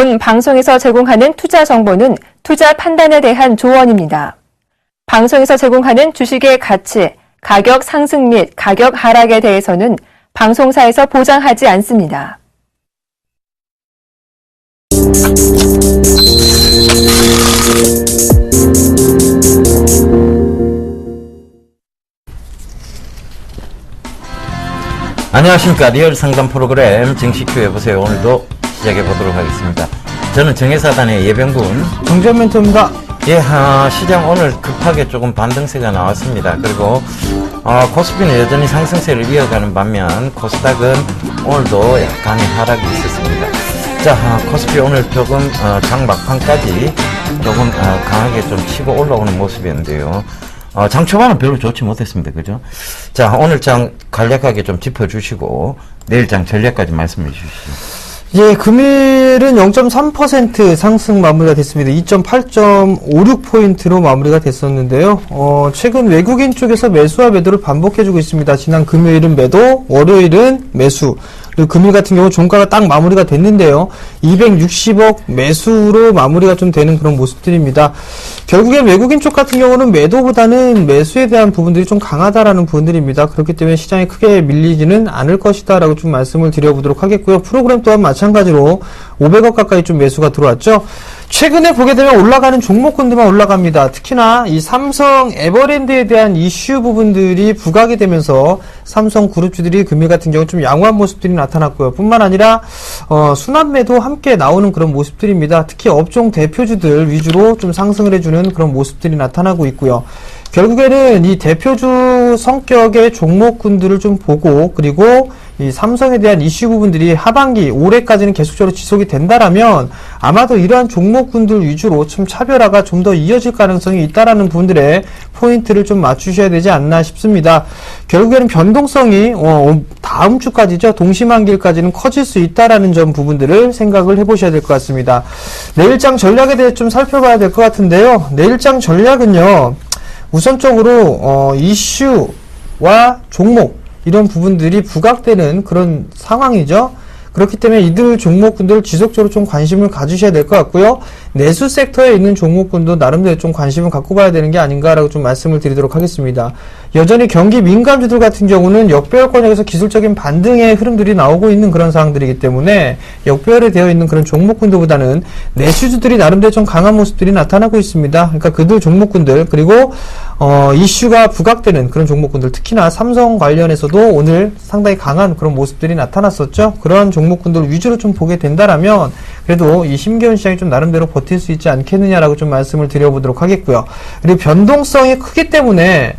본 방송에서 제공하는 투자 정보는 투자 판단에 대한 조언입니다. 방송에서 제공하는 주식의 가치, 가격 상승 및 가격 하락에 대해서는 방송사에서 보장하지 않습니다. 안녕하십니까. 리얼 상담 프로그램 정식큐 해보세요. 오늘도 시작해 보도록 하겠습니다. 저는 정혜사단의 예병군 정재현 멘토입니다. 예, 시장 오늘 급하게 조금 반등세가 나왔습니다. 그리고 코스피는 여전히 상승세를 이어가는 반면 코스닥은 오늘도 약간의 하락이 있었습니다. 자, 코스피 오늘 조금 장 막판까지 조금 강하게 좀 치고 올라오는 모습이었는데요. 장 초반은 별로 좋지 못했습니다. 그죠? 자, 오늘 장 간략하게 좀 짚어주시고 내일 장 전략까지 말씀해 주시죠. 예, 금일은 0.3% 상승 마무리가 됐습니다. 2.8.56포인트로 마무리가 됐었는데요. 최근 외국인 쪽에서 매수와 매도를 반복해주고 있습니다. 지난 금요일은 매도, 월요일은 매수. 그리고 금일 같은 경우 종가가 딱 마무리가 됐는데요. 260억 매수로 마무리가 좀 되는 그런 모습들입니다. 결국엔 외국인 쪽 같은 경우는 매도보다는 매수에 대한 부분들이 좀 강하다라는 부분들입니다. 그렇기 때문에 시장이 크게 밀리지는 않을 것이다 라고 좀 말씀을 드려보도록 하겠고요. 프로그램 또한 마찬가지로 500억 가까이 좀 매수가 들어왔죠. 최근에 보게 되면 올라가는 종목군들만 올라갑니다. 특히나 이 삼성 에버랜드에 대한 이슈 부분들이 부각이 되면서 삼성 그룹주들이 금일 같은 경우 좀 양호한 모습들이 나타났고요. 뿐만 아니라 순환매도 함께 나오는 그런 모습들입니다. 특히 업종 대표주들 위주로 좀 상승을 해주는 그런 모습들이 나타나고 있고요. 결국에는 이 대표주 성격의 종목군들을 좀 보고, 그리고 이 삼성에 대한 이슈 부분들이 하반기 올해까지는 계속적으로 지속이 된다라면 아마도 이러한 종목군들 위주로 좀 차별화가 좀 더 이어질 가능성이 있다라는 부분들에 포인트를 좀 맞추셔야 되지 않나 싶습니다. 결국에는 변동성이 다음 주까지죠. 동시만기일까지는 커질 수 있다라는 점 부분들을 생각을 해보셔야 될 것 같습니다. 내일장 전략에 대해 좀 살펴봐야 될 것 같은데요. 내일장 전략은요. 우선적으로 이슈와 종목 이런 부분들이 부각되는 그런 상황이죠. 그렇기 때문에 이들 종목군들 지속적으로 좀 관심을 가주셔야 될 것 같고요. 내수 섹터에 있는 종목군도 나름대로 좀 관심을 갖고 봐야 되는 게 아닌가라고 좀 말씀을 드리도록 하겠습니다. 여전히 경기 민감주들 같은 경우는 역배열권역에서 기술적인 반등의 흐름들이 나오고 있는 그런 상황들이기 때문에 역배열에 되어 있는 그런 종목군들보다는 내수주들이 나름대로 좀 강한 모습들이 나타나고 있습니다. 그러니까 그들 종목군들, 그리고 이슈가 부각되는 그런 종목군들, 특히나 삼성 관련해서도 오늘 상당히 강한 그런 모습들이 나타났었죠. 그러한 종목군들 위주로 좀 보게 된다라면 그래도 이 힘겨운 시장이 좀 나름대로 버틸 수 있지 않겠느냐라고 좀 말씀을 드려보도록 하겠고요. 그리고 변동성이 크기 때문에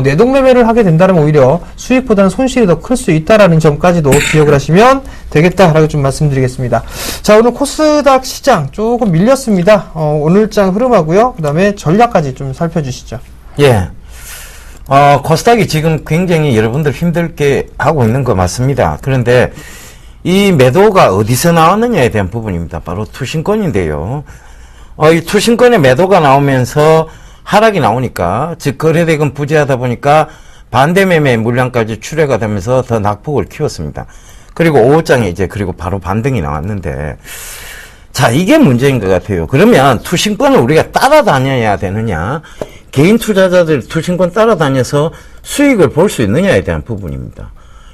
내동매매를 하게 된다면 오히려 수익보다는 손실이 더 클 수 있다라는 점까지도 기억을 하시면 되겠다라고 좀 말씀드리겠습니다. 자, 오늘 코스닥 시장 조금 밀렸습니다. 오늘장 흐름하고요. 그 다음에 전략까지 좀 살펴주시죠. 예. 코스닥이 지금 굉장히 여러분들 힘들게 하고 있는 거 맞습니다. 그런데 이 매도가 어디서 나왔느냐에 대한 부분입니다. 바로 투신권인데요. 이 투신권의 매도가 나오면서 하락이 나오니까, 즉 거래대금 부재하다 보니까 반대매매 물량까지 출회가 되면서 더 낙폭을 키웠습니다. 그리고 5호장에 이제 그리고 바로 반등이 나왔는데, 자, 이게 문제인 것 같아요. 그러면 투신권을 우리가 따라다녀야 되느냐, 개인 투자자들 투신권 따라다녀서 수익을 볼 수 있느냐에 대한 부분입니다.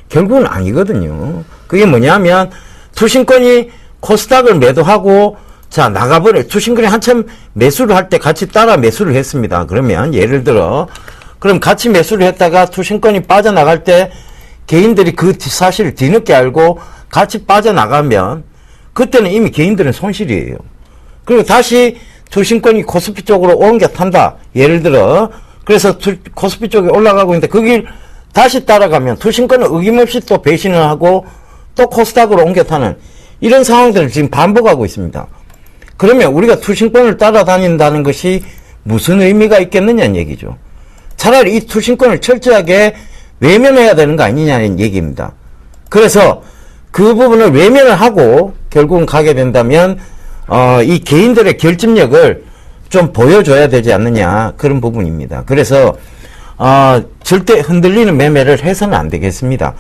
결국은 아니거든요. 그게 뭐냐면 투신권이 코스닥을 매도하고 자 나가버려. 투신권이 한참 매수를 할 때 같이 따라 매수를 했습니다. 그러면 예를 들어 그럼 같이 매수를 했다가 투신권이 빠져나갈 때 개인들이 그 사실을 뒤늦게 알고 같이 빠져나가면 그때는 이미 개인들은 손실이에요. 그리고 다시 투신권이 코스피 쪽으로 옮겨 탄다. 예를 들어 그래서 코스피 쪽에 올라가고 있는데 거길 다시 따라가면 투신권은 어김없이 또 배신을 하고 또 코스닥으로 옮겨 타는 이런 상황들을 지금 반복하고 있습니다. 그러면 우리가 투신권을 따라다닌다는 것이 무슨 의미가 있겠느냐는 얘기죠. 차라리 이 투신권을 철저하게 외면해야 되는 거 아니냐는 얘기입니다. 그래서 그 부분을 외면을 하고 결국은 가게 된다면 이 개인들의 결집력을 좀 보여줘야 되지 않느냐 그런 부분입니다. 그래서 절대 흔들리는 매매를 해서는 안 되겠습니다.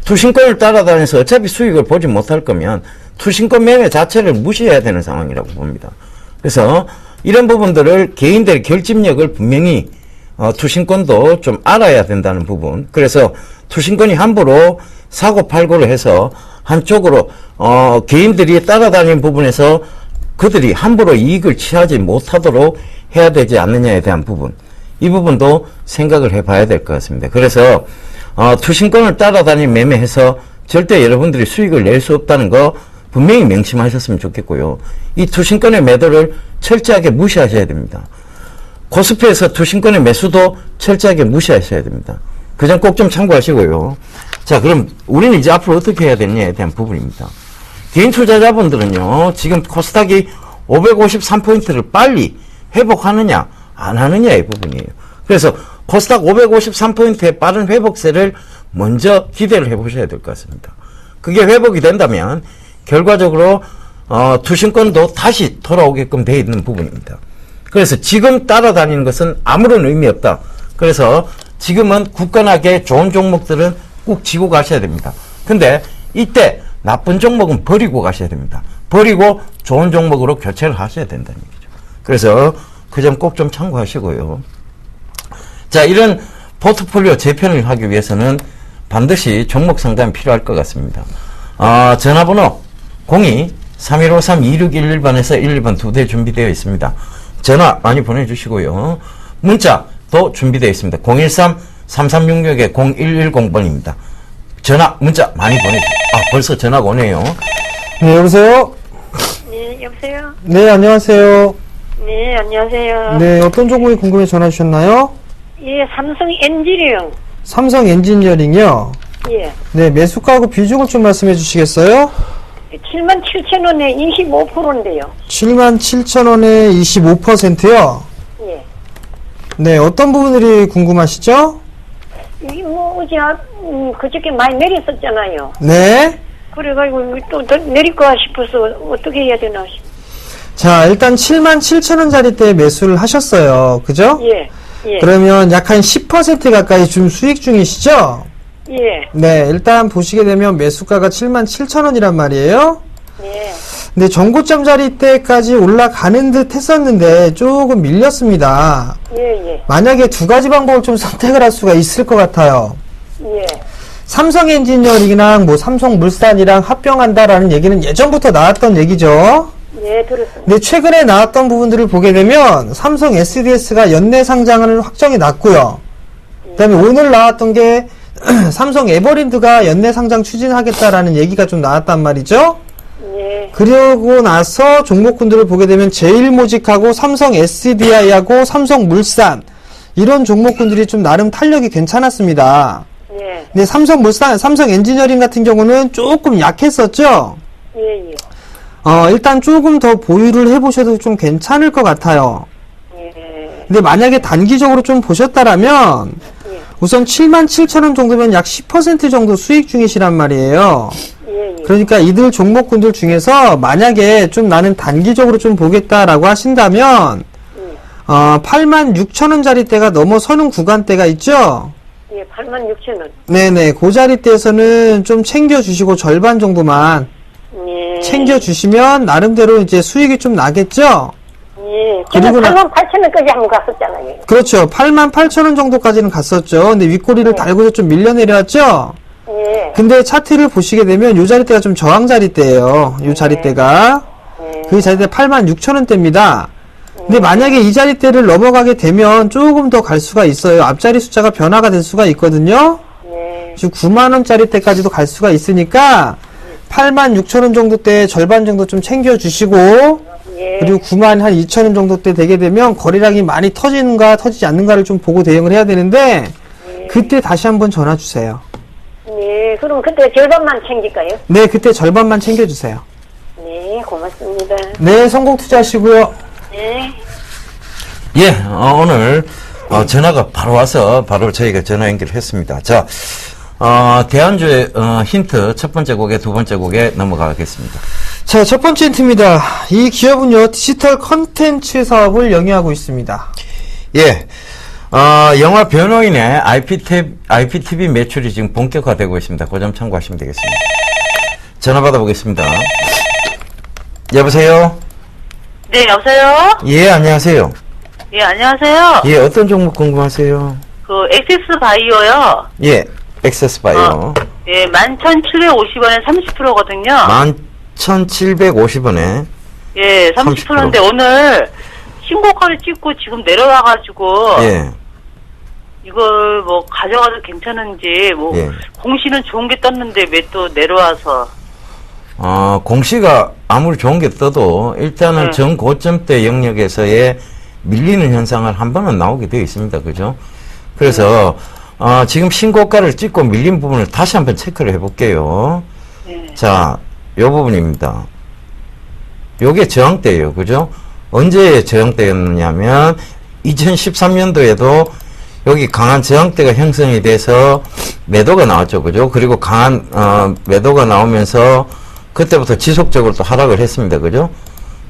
투신권을 따라다녀서 어차피 수익을 보지 못할 거면 투신권 매매 자체를 무시해야 되는 상황이라고 봅니다. 그래서 이런 부분들을 개인들의 결집력을 분명히 투신권도 좀 알아야 된다는 부분. 그래서 투신권이 함부로 사고팔고를 해서 한쪽으로 개인들이 따라다니는 부분에서 그들이 함부로 이익을 취하지 못하도록 해야 되지 않느냐에 대한 부분. 이 부분도 생각을 해봐야 될 것 같습니다. 그래서 투신권을 따라다니 매매해서 절대 여러분들이 수익을 낼 수 없다는 거 분명히 명심하셨으면 좋겠고요. 이 투신권의 매도를 철저하게 무시하셔야 됩니다. 코스피에서 투신권의 매수도 철저하게 무시하셔야 됩니다. 그 점 꼭 좀 참고하시고요. 자, 그럼 우리는 이제 앞으로 어떻게 해야 되느냐에 대한 부분입니다. 개인 투자자분들은요, 지금 코스닥이 553포인트를 빨리 회복하느냐, 안 하느냐의 부분이에요. 그래서 코스닥 553포인트의 빠른 회복세를 먼저 기대를 해보셔야 될 것 같습니다. 그게 회복이 된다면 결과적으로 투신권도 다시 돌아오게끔 되어 있는 부분입니다. 그래서 지금 따라다니는 것은 아무런 의미 없다. 그래서 지금은 굳건하게 좋은 종목들은 꼭 지고 가셔야 됩니다. 근데 이때 나쁜 종목은 버리고 가셔야 됩니다. 버리고 좋은 종목으로 교체를 하셔야 된다는 얘기죠. 그래서 그 점 꼭 좀 참고하시고요. 자, 이런 포트폴리오 재편을 하기 위해서는 반드시 종목 상담이 필요할 것 같습니다. 전화번호 02-3153-2611번에서 11번 2대 준비되어 있습니다. 전화 많이 보내주시고요. 문자도 준비되어 있습니다. 013-3366-0110번입니다. 전화, 문자 많이 보내주세요. 벌써 전화가 오네요. 네, 여보세요? 네, 여보세요? 네, 안녕하세요. 네, 안녕하세요. 네, 어떤 종목이 궁금해 전화 주셨나요? 예, 삼성 엔지니어링. 삼성 엔지니어링이요? 예. 네, 매수가하고 비중을 좀 말씀해 주시겠어요? 77,000원에 25%인데요. 77,000원에 25%요? 예. 네, 어떤 부분들이 궁금하시죠? 이 어제, 그저께 많이 내렸었잖아요. 네. 그래가지고 또 더 내릴까 싶어서 어떻게 해야 되나 싶. 자, 일단 77,000원짜리 때 매수를 하셨어요. 그죠? 예. 예. 그러면 약 한 10% 가까이 좀 수익 중이시죠? 예. 네, 일단 보시게 되면 매수가가 77,000원이란 말이에요. 예. 근데 정고점 자리 때까지 올라가는 듯 했었는데 조금 밀렸습니다. 예, 예. 만약에 두 가지 방법을 좀 선택을 할 수가 있을 것 같아요. 예. 삼성 엔지니어링이랑 뭐 삼성물산이랑 합병한다라는 얘기는 예전부터 나왔던 얘기죠. 예, 들었습니다. 근데 최근에 나왔던 부분들을 보게 되면 삼성 SDS가 연내 상장을 확정이 났고요. 그다음에 오늘 나왔던 게 삼성 에버랜드가 연내 상장 추진하겠다라는 얘기가 좀 나왔단 말이죠. 예. 그러고 나서 종목군들을 보게 되면 제일모직하고 삼성 SDI하고 삼성물산 이런 종목군들이 좀 나름 탄력이 괜찮았습니다. 예. 근데 삼성물산, 삼성 엔지니어링 같은 경우는 조금 약했었죠. 예, 예. 일단 조금 더 보유를 해보셔도 좀 괜찮을 것 같아요. 예. 근데 만약에 단기적으로 좀 보셨다라면 예. 우선 77,000원 정도면 약 10% 정도 수익 중이시란 말이에요. 예, 예. 그러니까 이들 종목군들 중에서 만약에 좀 나는 단기적으로 좀 보겠다라고 하신다면 86,000원짜리 때가 넘어서는 구간대가 있죠? 예, 86,000원. 네네, 그 자리대에서는 좀 챙겨주시고 절반 정도만 예. 챙겨주시면 나름대로 이제 수익이 좀 나겠죠? 예. 그리고 지금 88,000원까지 한번 갔었잖아요. 그렇죠. 88,000원 정도까지는 갔었죠. 근데 윗꼬리를 달고서 좀 밀려 내려왔죠? 예. 근데 차트를 보시게 되면 요 자리대가 좀 저항 자리대예요. 요 자리대가. 그 자리대 86,000원대입니다. 근데 만약에 이 자리대를 넘어가게 되면 조금 더 갈 수가 있어요. 앞자리 숫자가 변화가 될 수가 있거든요. 예. 지금 9만원짜리 때까지도 갈 수가 있으니까 86,000원 정도 때 절반 정도 좀 챙겨주시고 예. 그리고 92,000원 정도 때 되게 되면 거래량이 많이 터지는가 터지지 않는가를 좀 보고 대응을 해야 되는데 그때 다시 한번 전화 주세요. 네, 그럼 그때 절반만 챙길까요? 네, 그때 절반만 챙겨주세요. 네, 고맙습니다. 네, 성공 투자하시고요. 네. 예, 오늘 전화가 바로 와서 바로 저희가 전화 연결했습니다. 자, 대안주의 힌트 첫 번째 곡에 두 번째 곡에 넘어가겠습니다. 자, 첫 번째 힌트입니다. 이 기업은요, 디지털 컨텐츠 사업을 영위하고 있습니다. 예, 영화 변호인의 IPTV 매출이 지금 본격화되고 있습니다. 그 점 참고하시면 되겠습니다. 전화 받아보겠습니다. 여보세요? 네, 여보세요? 예, 안녕하세요. 예, 안녕하세요. 예, 어떤 종목 궁금하세요? 그, 엑세스 바이오요. 예, 액세스 바이오. 예, 11,750원에 30%거든요. 11,750원에. 예, 30%인데 오늘 신고가를 찍고 지금 내려와가지고. 예. 이걸 뭐 가져가도 괜찮은지, 뭐, 예. 공시는 좋은 게 떴는데 왜 또 내려와서. 공시가 아무리 좋은 게 떠도 일단은 네. 전고점대 영역에서의 밀리는 현상을 한 번은 나오게 되어 있습니다. 그죠? 그래서, 지금 신고가를 찍고 밀린 부분을 다시 한번 체크를 해볼게요. 네. 자, 요 부분입니다. 요게 저항대예요. 그죠? 언제 저항대였냐면 2013년도에도 여기 강한 저항대가 형성이 돼서 매도가 나왔죠. 그죠? 그리고 강한 매도가 나오면서 그때부터 지속적으로 또 하락을 했습니다. 그죠?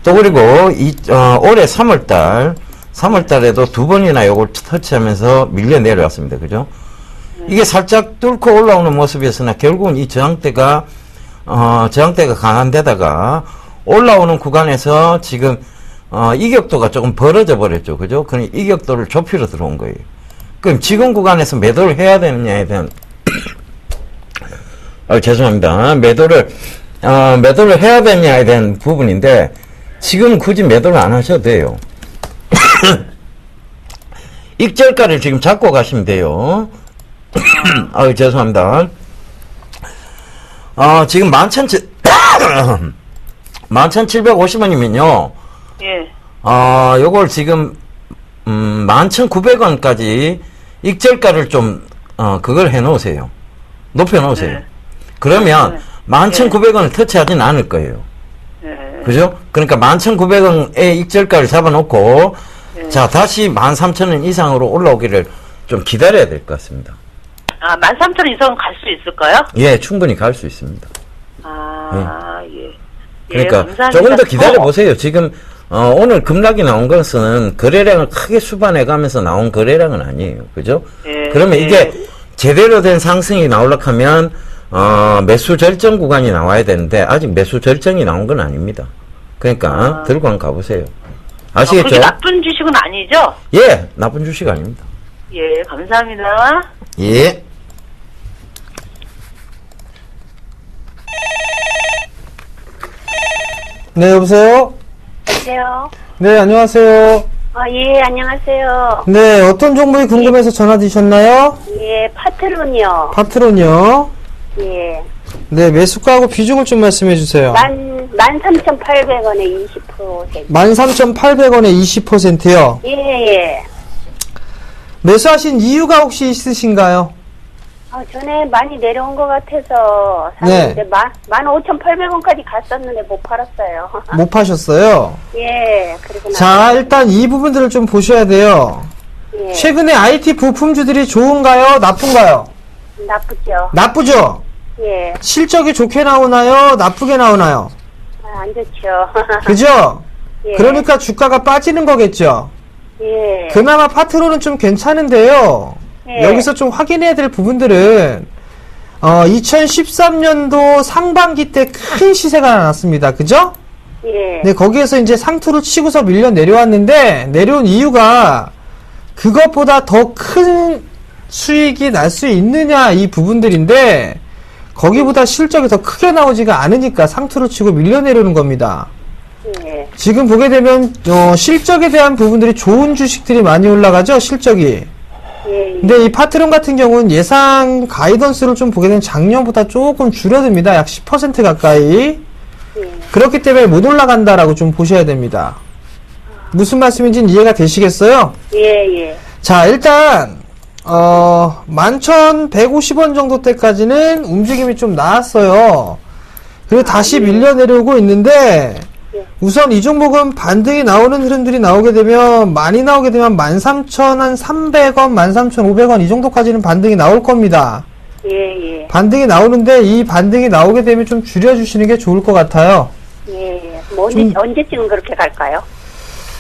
또 그리고 올해 3월달에도 두 번이나 요걸 터치하면서 밀려 내려왔습니다. 그죠? 이게 살짝 뚫고 올라오는 모습이었으나 결국은 이 저항대가 강한 데다가 올라오는 구간에서 지금 이격도가 조금 벌어져 버렸죠. 그죠? 그럼 이격도를 좁히러 들어온 거예요. 그럼 지금 구간에서 매도를 해야 되느냐에 대한 죄송합니다. 매도를 해야 되느냐에 대한 부분인데 지금 굳이 매도를 안 하셔도 돼요. 익절가를 지금 잡고 가시면 돼요. 죄송합니다. 지금 11,750원이면요. 예. 요걸 지금 11,900원까지 익절가를 좀 그걸 해 놓으세요. 높여 놓으세요. 네. 그러면 11,900원을 터치하진 않을 거예요. 예. 그죠? 그러니까 11,900원의 익절가를 잡아놓고 자, 다시 13,000원 이상으로 올라오기를 좀 기다려야 될 것 같습니다. 13,000원 이상은 갈 수 있을까요? 예, 충분히 갈 수 있습니다. 예. 그러니까 감사합니다. 조금 더 기다려 보세요. 지금 오늘 급락이 나온 것은 거래량을 크게 수반해 가면서 나온 거래량은 아니에요. 그죠? 예, 그러면 예. 이게 제대로 된 상승이 나오려고 하면 매수 절정 구간이 나와야 되는데 아직 매수 절정이 나온 건 아닙니다. 그러니까 들고 한번 가보세요. 아시겠죠? 그게 나쁜 주식은 아니죠? 예, 나쁜 주식 아닙니다. 예, 감사합니다. 예. 네, 여보세요? 여보세요? 네, 안녕하세요. 예, 안녕하세요. 네, 어떤 종목이 궁금해서 전화 주셨나요? 예, 파트론이요. 파트론이요. 예. 네, 매수가하고 비중을 좀 말씀해 주세요. 13,800원에 20%. 13,800원에 20%요. 예. 매수하신 이유가 혹시 있으신가요? 전에 많이 내려온 것 같아서 샀는데 15,800원까지 갔었는데 못 팔았어요. 못 파셨어요? 예, 그리고 자, 일단 이 부분들을 좀 보셔야 돼요. 예, 최근에 IT 부품주들이 좋은가요? 나쁜가요? 나쁘죠. 나쁘죠? 예, 실적이 좋게 나오나요? 나쁘게 나오나요? 안 좋죠. 그죠? 예, 그러니까 주가가 빠지는 거겠죠? 예, 그나마 파트로는 좀 괜찮은데요. 예. 여기서 좀 확인해야 될 부분들은 2013년도 상반기 때 큰 시세가 나왔습니다. 그죠? 예, 네, 거기에서 이제 상투를 치고서 밀려 내려왔는데 내려온 이유가 그것보다 더 큰 수익이 날 수 있느냐 이 부분들인데 거기보다 실적이 더 크게 나오지가 않으니까 상투를 치고 밀려 내려오는 겁니다. 예, 지금 보게 되면 실적에 대한 부분들이 좋은 주식들이 많이 올라가죠, 실적이. 예, 근데 이 파트론 같은 경우는 예상 가이던스를 좀 보게 되면 작년보다 조금 줄어듭니다. 약 10% 가까이. 예. 그렇기 때문에 못 올라간다라고 좀 보셔야 됩니다. 무슨 말씀인지는 이해가 되시겠어요? 예. 자, 일단 11,150원 정도 때까지는 움직임이 좀 나왔어요. 그리고 다시 밀려 내려오고 있는데 우선 이 종목은 반등이 나오는 흐름들이 나오게 되면 많이 나오게 되면 13,300원, 13,500원 이 정도까지는 반등이 나올 겁니다. 예. 반등이 나오는데 이 반등이 나오게 되면 좀 줄여주시는 게 좋을 것 같아요. 예. 뭐 언제쯤 그렇게 갈까요?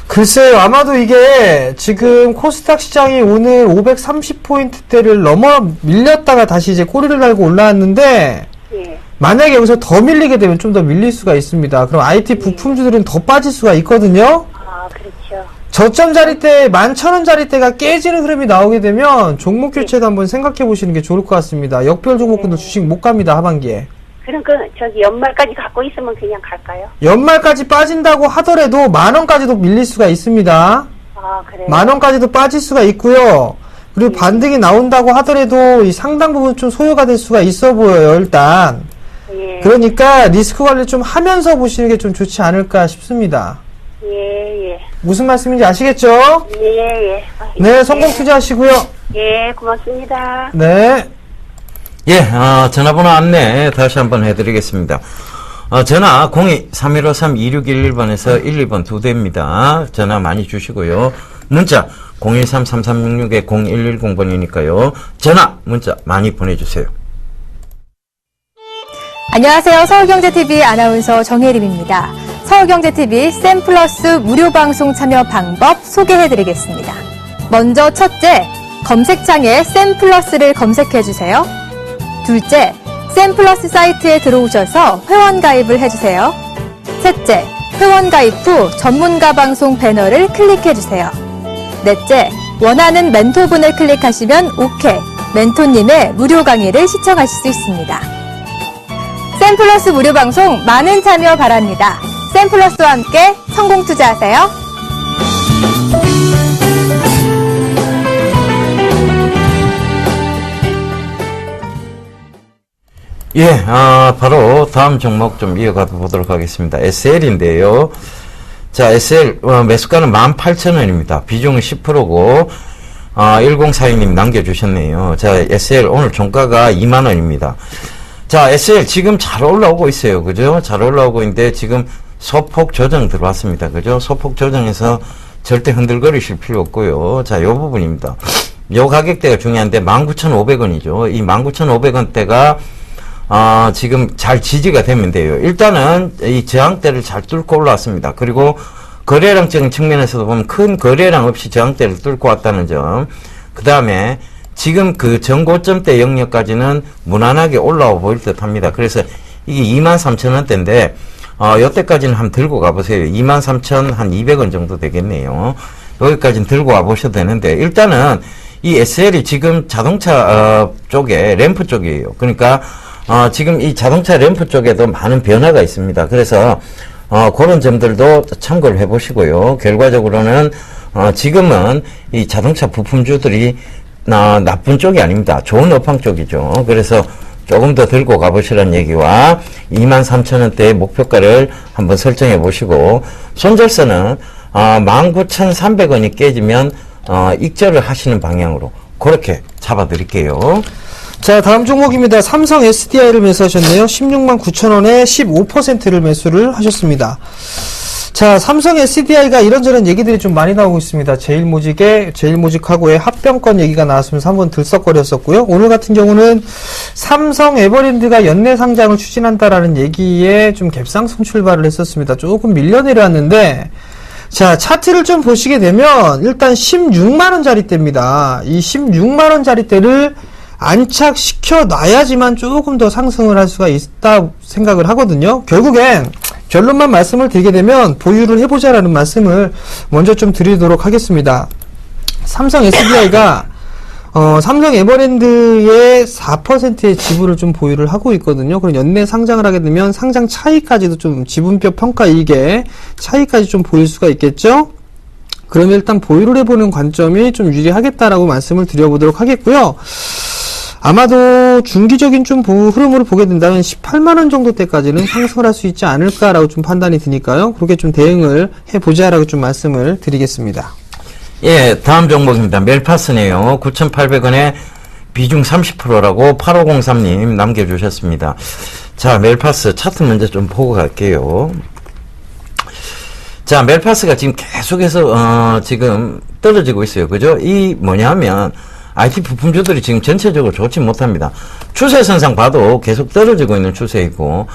글쎄요, 아마도 이게 지금 코스닥 시장이 오늘 530포인트대를 넘어 밀렸다가 다시 이제 꼬리를 달고 올라왔는데 예. 만약에 여기서 더 밀리게 되면 좀 더 밀릴 수가 있습니다. 그럼 IT 부품주들은 더 빠질 수가 있거든요. 아, 그렇죠. 저점 자리대 11,000원 자리대가 깨지는 흐름이 나오게 되면 종목 교체도 한번 생각해 보시는 게 좋을 것 같습니다. 역별 종목군도 주식 못 갑니다, 하반기에. 그럼 저기 연말까지 갖고 있으면 그냥 갈까요? 연말까지 빠진다고 하더라도 10,000원까지도 밀릴 수가 있습니다. 아, 그래요? 10,000원까지도 빠질 수가 있고요. 그리고 반등이 나온다고 하더라도 이 상당 부분 좀 소요가 될 수가 있어 보여요, 일단. 예. 그러니까 리스크 관리 좀 하면서 보시는 게 좀 좋지 않을까 싶습니다. 예, 예. 무슨 말씀인지 아시겠죠? 예, 예. 아, 네, 예. 성공 투자하시고요. 예, 고맙습니다. 네. 예, 전화번호 안내 다시 한번 해드리겠습니다. 전화 02-3153-2611번에서 12번 두 대입니다. 전화 많이 주시고요. 문자 013-3366-0110번이니까요. 전화, 문자 많이 보내주세요. 안녕하세요. 서울경제TV 아나운서 정혜림입니다. 서울경제TV 샘플러스 무료 방송 참여 방법 소개해드리겠습니다. 먼저 첫째, 검색창에 샘플러스를 검색해주세요. 둘째, 샘플러스 사이트에 들어오셔서 회원 가입을 해주세요. 셋째, 회원 가입 후 전문가 방송 배너를 클릭해주세요. 넷째, 원하는 멘토분을 클릭하시면 OK, 멘토님의 무료 강의를 시청하실 수 있습니다. 샘플러스 무료 방송 많은 참여 바랍니다. 샘플러스와 함께 성공 투자하세요. 예, 바로 다음 종목 좀 이어가 보도록 하겠습니다. SL인데요. 자, SL, 매수가는 18,000원입니다. 비중은 10%고, 1042님 남겨주셨네요. 자, SL 오늘 종가가 2만원입니다. 자, SL 지금 잘 올라오고 있어요. 그죠? 잘 올라오고 있는데 지금 소폭 조정 들어왔습니다. 그죠? 소폭 조정에서 절대 흔들거리실 필요 없고요. 자, 요 부분입니다. 요 가격대가 중요한데 19,500원이죠. 이 19,500원대가 지금 잘 지지가 되면 돼요. 일단은 이 저항대를 잘 뚫고 올라왔습니다. 그리고 거래량적인 측면에서도 보면 큰 거래량 없이 저항대를 뚫고 왔다는 점. 그 다음에 지금 그 전고점대 영역까지는 무난하게 올라와 보일 듯 합니다. 그래서 이게 23,000원대인데, 요때까지는 한번 들고 가보세요. 23,200원 정도 되겠네요. 여기까지는 들고 와보셔도 되는데, 일단은 이 SL이 지금 자동차, 쪽에, 램프 쪽이에요. 그러니까, 지금 이 자동차 램프 쪽에도 많은 변화가 있습니다. 그래서, 그런 점들도 참고를 해보시고요. 결과적으로는, 지금은 이 자동차 부품주들이 나쁜 쪽이 아닙니다. 좋은 업황 쪽이죠. 그래서 조금 더 들고 가보시라는 얘기와 23,000원대의 목표가를 한번 설정해 보시고, 손절선은 19,300원이 깨지면 익절을 하시는 방향으로 그렇게 잡아 드릴게요. 자, 다음 종목입니다. 삼성 SDI를 매수하셨네요. 16만 9천원에 15%를 매수를 하셨습니다. 자, 삼성 SDI가 이런저런 얘기들이 좀 많이 나오고 있습니다. 제일모직하고의 합병권 얘기가 나왔으면서 한번 들썩거렸었고요. 오늘 같은 경우는 삼성 에버랜드가 연내 상장을 추진한다라는 얘기에 좀 갭상승 출발을 했었습니다. 조금 밀려 내려왔는데, 자, 차트를 좀 보시게 되면 일단 16만원짜리대입니다. 이 16만원짜리대를 안착시켜 놔야지만 조금 더 상승을 할 수가 있다 생각을 하거든요. 결국엔 결론만 말씀을 드리게 되면 보유를 해보자라는 말씀을 먼저 좀 드리도록 하겠습니다. 삼성 SDI가 삼성 에버랜드의 4%의 지분을 좀 보유를 하고 있거든요. 그럼 연내 상장을 하게 되면 상장 차이까지도 좀 지분표 평가 이익의 차이까지 좀 보일 수가 있겠죠. 그러면 일단 보유를 해보는 관점이 좀 유리하겠다라고 말씀을 드려보도록 하겠고요. 아마도 중기적인 좀 흐름으로 보게 된다면 18만원 정도 때까지는 상승을 할 수 있지 않을까라고 좀 판단이 드니까요. 그렇게 좀 대응을 해보자라고 좀 말씀을 드리겠습니다. 예, 다음 종목입니다. 멜파스네요. 9,800원에 비중 30%라고 8503님 남겨주셨습니다. 자, 멜파스 차트 먼저 좀 보고 갈게요. 자, 멜파스가 지금 계속해서 지금 떨어지고 있어요. 그죠? 이 뭐냐면 IT 부품주들이 지금 전체적으로 좋지 못합니다. 추세선상 봐도 계속 떨어지고 있는 추세이고,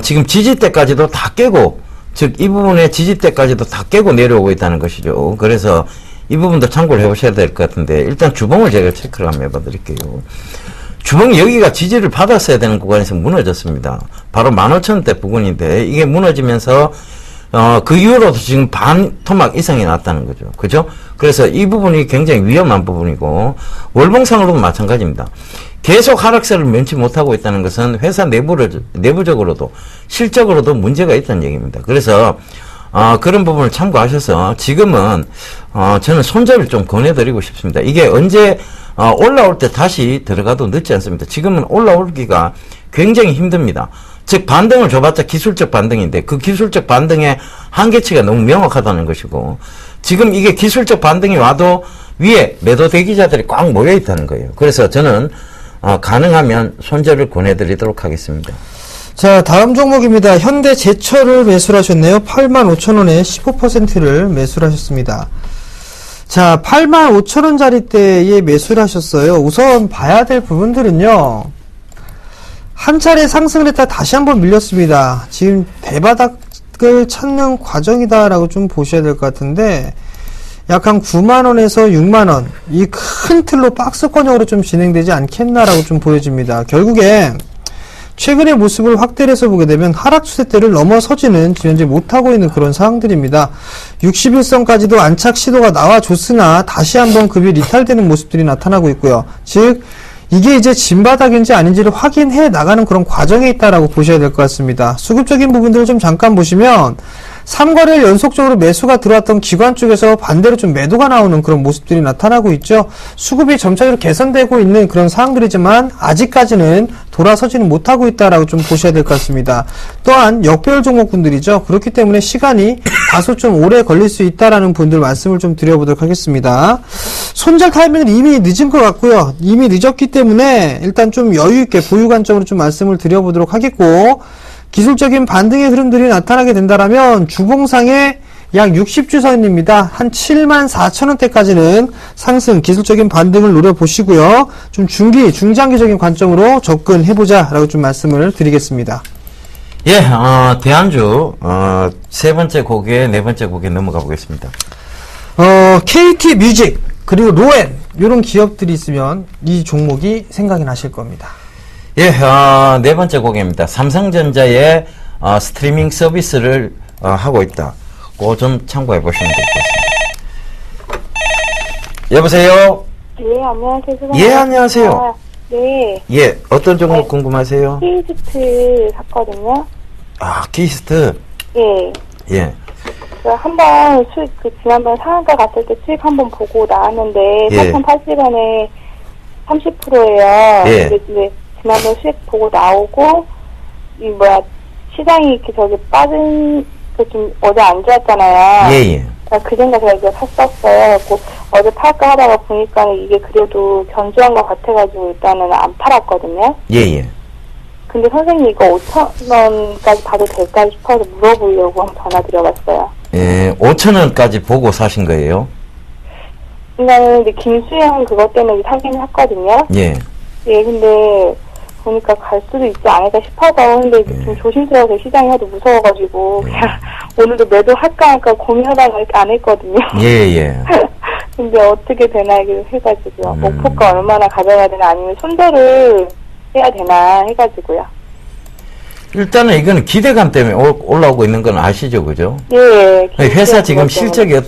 지금 지지대까지도 다 깨고, 즉, 이 부분의 지지대까지도 다 깨고 내려오고 있다는 것이죠. 그래서 이 부분도 참고를 해보셔야 될 것 같은데, 일단 주봉을 제가 체크를 한번 해봐 드릴게요. 주먹 여기가 지지를 받았어야 되는 구간에서 무너졌습니다. 바로 15,000원대 부근인데 이게 무너지면서 그 이후로도 지금 반 토막 이상이 났다는 거죠. 그죠? 그래서 이 부분이 굉장히 위험한 부분이고 월봉상으로도 마찬가지입니다. 계속 하락세를 면치 못하고 있다는 것은 회사 내부적으로도 실적으로도 문제가 있다는 얘기입니다. 그래서 그런 부분을 참고하셔서 지금은 저는 손절을 좀 권해드리고 싶습니다. 이게 언제 올라올 때 다시 들어가도 늦지 않습니다. 지금은 올라오기가 굉장히 힘듭니다. 즉 반등을 줘봤자 기술적 반등인데 그 기술적 반등의 한계치가 너무 명확하다는 것이고 지금 이게 기술적 반등이 와도 위에 매도 대기자들이 꽉 모여 있다는 거예요. 그래서 저는 가능하면 손절을 권해드리도록 하겠습니다. 자, 다음 종목입니다. 현대제철을 매수를 하셨네요. 85,000원에 15%를 매수를 하셨습니다. 자, 85,000원짜리대에 매수를 하셨어요. 우선 봐야 될 부분들은요. 한 차례 상승을 했다 다시 한번 밀렸습니다. 지금 대바닥을 찾는 과정이다라고 좀 보셔야 될 것 같은데 약 한 9만원에서 6만원 이 큰 틀로 박스권형으로 좀 진행되지 않겠나라고 좀 보여집니다. 결국에 최근의 모습을 확대를 해서 보게 되면 하락 추세대를 넘어서지는 현재 못하고 있는 그런 상황들입니다. 61선까지도 안착 시도가 나와줬으나 다시 한번 급이 이탈되는 모습들이 나타나고 있고요. 즉 이게 이제 진바닥인지 아닌지를 확인해 나가는 그런 과정에 있다라고 보셔야 될 것 같습니다. 수급적인 부분들을 좀 잠깐 보시면 3거래일 연속적으로 매수가 들어왔던 기관 쪽에서 반대로 좀 매도가 나오는 그런 모습들이 나타나고 있죠. 수급이 점차적으로 개선되고 있는 그런 상황들이지만 아직까지는 돌아서지는 못하고 있다라고 좀 보셔야 될 것 같습니다. 또한 역별 종목분들이죠. 그렇기 때문에 시간이 다소 좀 오래 걸릴 수 있다라는 분들 말씀을 좀 드려보도록 하겠습니다. 손절 타이밍은 이미 늦은 것 같고요. 이미 늦었기 때문에 일단 좀 여유있게 보유 관점으로 좀 말씀을 드려보도록 하겠고 기술적인 반등의 흐름들이 나타나게 된다라면 주봉상의 약 60주선입니다. 한 74,000원대까지는 상승, 기술적인 반등을 노려보시고요. 좀 중장기적인 관점으로 접근해보자 라고 좀 말씀을 드리겠습니다. 예, 대안주, 세 번째 곡에, 네 번째 곡에 넘어가 보겠습니다. KT 뮤직, 그리고 로엔, 이런 기업들이 있으면 이 종목이 생각이 나실 겁니다. 예, 네 번째 곡입니다. 삼성전자의 스트리밍 서비스를 하고 있다. 그거 좀 참고해 보시면 될 것 같습니다. 여보세요? 네, 안녕하세요. 예, 안녕하세요. 네. 예, 어떤 종목 궁금하세요? 키스트 샀거든요. 키스트? 예. 예. 한번 수익, 지난번 상한가 갔을 때 수익 한번 보고 나왔는데, 예. 4,080원에 30%예요. 예. 근데 지난번 수익 보고 나오고, 시장이 이렇게 빠진, 좀 어제 안 좋았잖아요. 예, 예. 그 생각 제가 이거 샀었어요. 어제 팔까 하다가 보니까 이게 그래도 견조한 것 같아가지고 일단은 안 팔았거든요. 예, 예. 근데 선생님 이거 5,000원까지 봐도 될까 싶어서 물어보려고 한번 전화드려봤어요. 예, 5,000원까지 보고 사신 거예요? 근데 김수영 그것 때문에 사긴 샀거든요. 예. 예, 근데 보니까 갈 수도 있지 않을까 싶어서 근데 좀 조심스러워서 시장이 하도 무서워가지고 그냥 오늘도 매도 할까 할까 고민하다가 안 했거든요. 예, 예. 근데 어떻게 되나 해가지고요. 목표가 얼마나 가져가야 되나 아니면 손절을 해야 되나 해가지고요. 일단은 이거는 기대감 때문에 올라오고 있는 건 아시죠, 그죠? 예. 회사 지금 실적이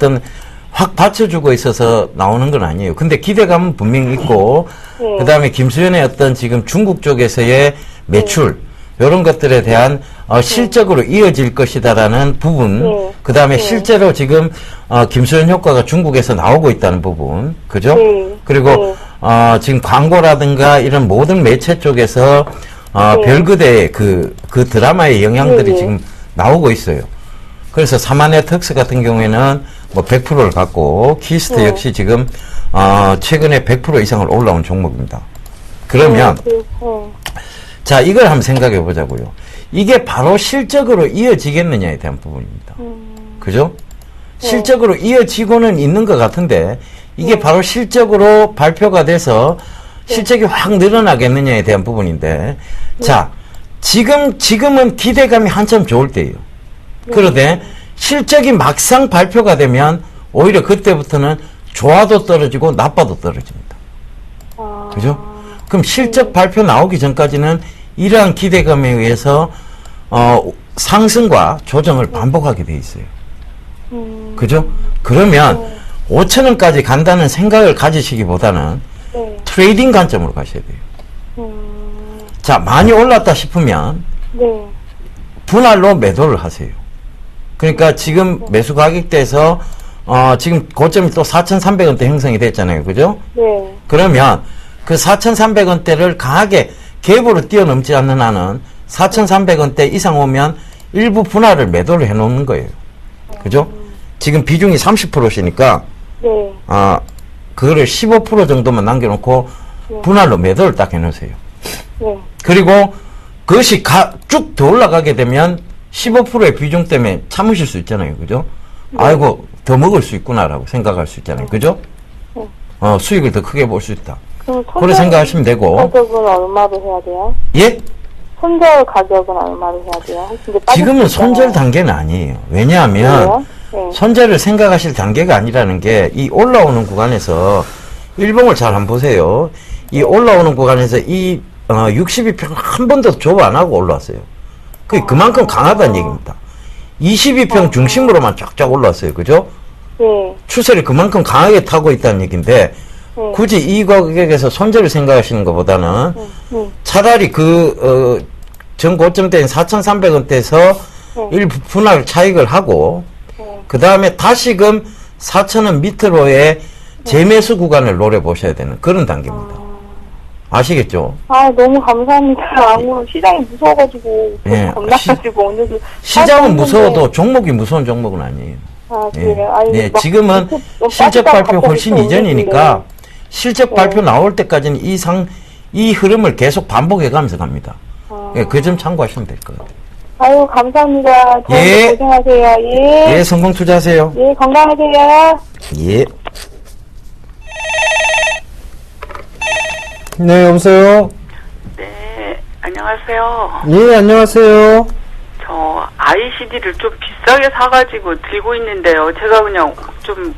확 받쳐주고 있어서 나오는 건 아니에요. 근데 기대감은 분명히 있고, 예. 그 다음에 김수현의 지금 중국 쪽에서의 매출, 이런 것들에 대한 실적으로 이어질 것이다라는 부분, 그 다음에 실제로 지금 김수현 효과가 중국에서 나오고 있다는 부분, 그죠? 그리고 지금 광고라든가 이런 모든 매체 쪽에서 별그대의 그 드라마의 영향들이 지금 나오고 있어요. 그래서 사마네특스 같은 경우에는 100%를 갖고 키스트 역시 지금 최근에 100% 이상을 올라온 종목입니다. 그러면 자, 이걸 한번 생각해 보자고요. 이게 바로 실적으로 이어지겠느냐에 대한 부분입니다. 그죠? 실적으로 이어지고는 있는 것 같은데 이게 바로 실적으로 발표가 돼서 실적이 확 늘어나겠느냐에 대한 부분인데 자, 지금은 기대감이 한참 좋을 때예요. 그런데 실적이 막상 발표가 되면 오히려 그때부터는 좋아도 떨어지고 나빠도 떨어집니다. 그죠? 그럼 실적 발표 나오기 전까지는 이러한 기대감에 의해서 상승과 조정을 반복하게 돼 있어요. 그죠? 그러면 5천 원까지 간다는 생각을 가지시기보다는 네. 트레이딩 관점으로 가셔야 돼요. 자, 많이 올랐다 싶으면 네. 분할로 매도를 하세요. 그러니까 지금 매수 가격대에서 지금 고점이 또 4,300원대 형성이 됐잖아요. 그죠? 네. 그러면 그 4,300원대를 강하게 갭으로 뛰어넘지 않는 한은 4,300원대 이상 오면 일부 분할을 매도를 해놓는 거예요. 그죠? 지금 비중이 30%시니까 네. 그거를 15% 정도만 남겨놓고 분할로 매도를 딱 해놓으세요. 네. 그리고 그것이 쭉 더 올라가게 되면 15%의 비중 때문에 참으실 수 있잖아요. 그죠? 아이고, 더 먹을 수 있구나라고 생각할 수 있잖아요. 그죠? 수익을 더 크게 볼 수 있다. 그럼 그렇게 생각하시면 되고. 가격은 얼마로 해야 돼요? 예? 손절 가격은 얼마로 해야 돼요? 혹시 이제 지금은 빠질 수 있잖아요. 손절 단계는 아니에요. 왜냐하면 그래요? 네. 손절을 생각하실 단계가 아니라는 게 이 올라오는 구간에서 일봉을 잘 한번 보세요. 이 올라오는 구간에서 이 62평 한 번도 조업 안 하고 올라왔어요. 그만큼 강하다는 얘기입니다. 22평 중심으로만 쫙쫙 올라왔어요. 그죠? 네. 추세를 그만큼 강하게 타고 있다는 얘기인데 네. 굳이 이 가격에서 손절을 생각하시는 것보다는 네. 차라리 전 고점대인 4,300원대에서 일부 분할 차익을 하고 그 다음에 다시금 4,000원 밑으로의 재매수 구간을 노려보셔야 되는 그런 단계입니다. 아시겠죠? 너무 감사합니다. 시장이 무서워가지고 예. 겁나가지고 오늘도 시장은 무서워도 종목이 무서운 종목은 아니에요. 그래요? 네, 지금은 실적 발표 훨씬 이전이니까 실적 발표 나올 때까지는 이 흐름을 계속 반복해 가면서 갑니다. 예, 그 점 참고하시면 될 것 같아요. 아유, 감사합니다. 예. 고생하세요. 예. 예, 성공 투자하세요. 예, 건강하세요. 예. 네, 여보세요? 네, 안녕하세요. 예, 안녕하세요. 저 ICD를 좀 비싸게 사가지고 들고 있는데요. 제가 그냥 좀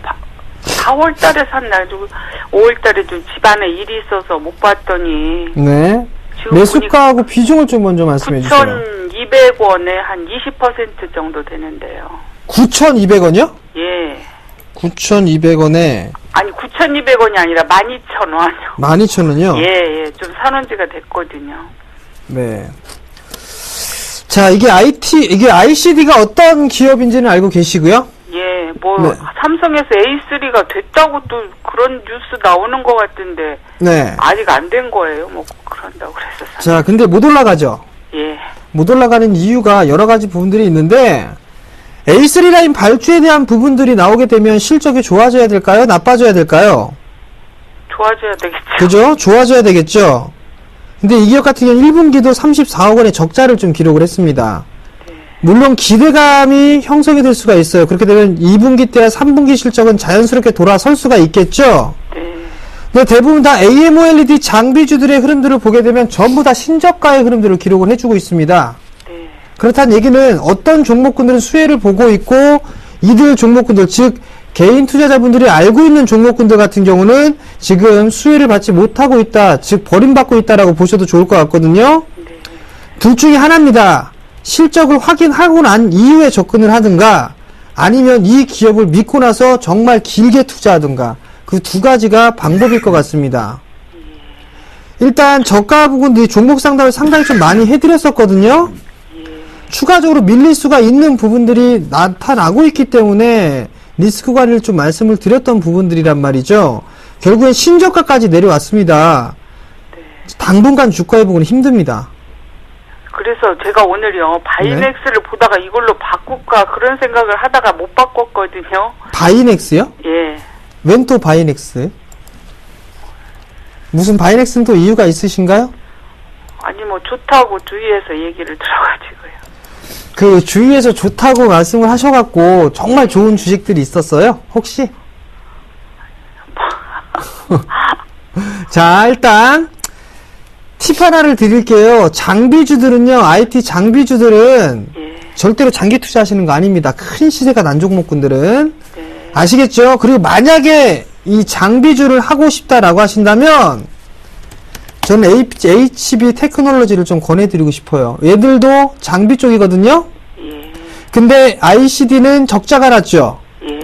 4월 달에 샀나요? 5월 달에 좀 집안에 일이 있어서 못 봤더니 네. 지금 매수가하고 비중을 좀 먼저 말씀해 주세요. 9,200원에 한 20% 정도 되는데요. 9,200원이요? 예. 9,200원에 아니 9,200원이 아니라 12,000원. 12,000원이요? 예, 예. 좀 사놓은 지가 됐거든요. 네. 자, 이게 ICD가 어떤 기업인지는 알고 계시고요? 예, 네. 삼성에서 A3가 됐다고 또 그런 뉴스 나오는 것 같은데 네. 아직 안 된 거예요. 그런다고 그래서. 자, 근데 못 올라가죠? 예. 못 올라가는 이유가 여러 가지 부분들이 있는데 A3 라인 발주에 대한 부분들이 나오게 되면 실적이 좋아져야 될까요? 나빠져야 될까요? 좋아져야 되겠죠. 그죠? 좋아져야 되겠죠? 근데 이 기업 같은 경우는 1분기도 34억 원의 적자를 좀 기록을 했습니다. 물론 기대감이 형성이 될 수가 있어요. 그렇게 되면 2분기 때와 3분기 실적은 자연스럽게 돌아설 수가 있겠죠? 네. 근데 대부분 다 AMOLED 장비주들의 흐름들을 보게 되면 전부 다 신저가의 흐름들을 기록을 해주고 있습니다. 네. 그렇다는 얘기는 어떤 종목군들은 수혜를 보고 있고 이들 종목군들, 즉 개인 투자자분들이 알고 있는 종목군들 같은 경우는 지금 수혜를 받지 못하고 있다, 즉 버림받고 있다라고 보셔도 좋을 것 같거든요. 둘 중에 하나입니다. 실적을 확인하고 난 이후에 접근을 하든가 아니면 이 기업을 믿고 나서 정말 길게 투자하든가 그 두 가지가 방법일 것 같습니다. 일단 저가 부분들이 종목 상담을 상당히 좀 많이 해드렸었거든요. 추가적으로 밀릴 수가 있는 부분들이 나타나고 있기 때문에 리스크 관리를 좀 말씀을 드렸던 부분들이란 말이죠. 결국엔 신저가까지 내려왔습니다. 당분간 주가 회복은 힘듭니다. 그래서 제가 오늘요 바이넥스를 보다가 이걸로 바꿀까 그런 생각을 하다가 못 바꿨거든요. 바이넥스요? 예. 웬 또 바이넥스? 무슨 바이넥스는 또 이유가 있으신가요? 아니 좋다고 주위에서 얘기를 들어가지고요. 그 주위에서 좋다고 말씀을 하셔갖고 정말 좋은 주식들이 있었어요? 혹시? 자, 일단 팁 하나를 드릴게요. 장비주들은요, IT 장비주들은 절대로 장기 투자하시는 거 아닙니다. 큰 시세가 난 종목군들은. 아시겠죠? 그리고 만약에 이 장비주를 하고 싶다라고 하신다면 저는 HB 테크놀로지를 좀 권해드리고 싶어요. 얘들도 장비 쪽이거든요. 예. 근데 ICD는 적자가 났죠. 예.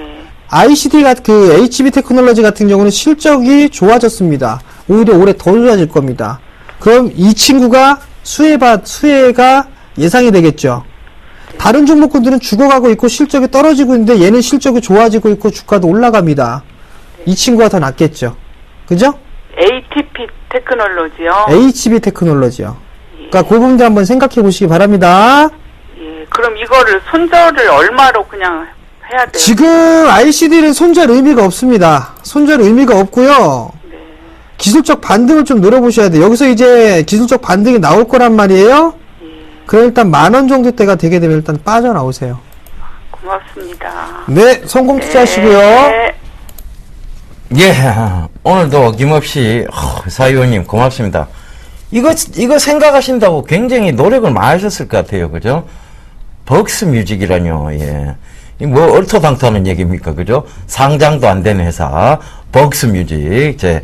ICD가 그 HB 테크놀로지 같은 경우는 실적이 좋아졌습니다. 오히려 올해 더 좋아질 겁니다. 그럼 이 친구가 수혜가 예상이 되겠죠. 다른 종목군들은 죽어가고 있고 실적이 떨어지고 있는데 얘는 실적이 좋아지고 있고 주가도 올라갑니다. 이 친구가 더 낫겠죠. 그죠? ATP 테크놀로지요? HB 테크놀로지요. 그러니까 그 부분도 한번 생각해 보시기 바랍니다. 예. 그럼 이거를 손절을 얼마로 그냥 해야 돼요? 지금 ICD는 손절 의미가 없습니다. 손절 의미가 없고요. 네. 기술적 반등을 좀 노려보셔야 돼요. 여기서 이제 기술적 반등이 나올 거란 말이에요. 그럼 일단 10,000원 정도 때가 되게 되면 일단 빠져나오세요. 고맙습니다. 네, 성공 투자하시고요. 네. 예, 오늘도 어김없이 사위원님 고맙습니다. 이거 생각하신다고 굉장히 노력을 많이 하셨을 것 같아요. 그죠? 벅스 뮤직이라뇨. 예. 이 뭐 얼토당토하는 얘기입니까? 그죠? 상장도 안 된 회사 벅스 뮤직. 제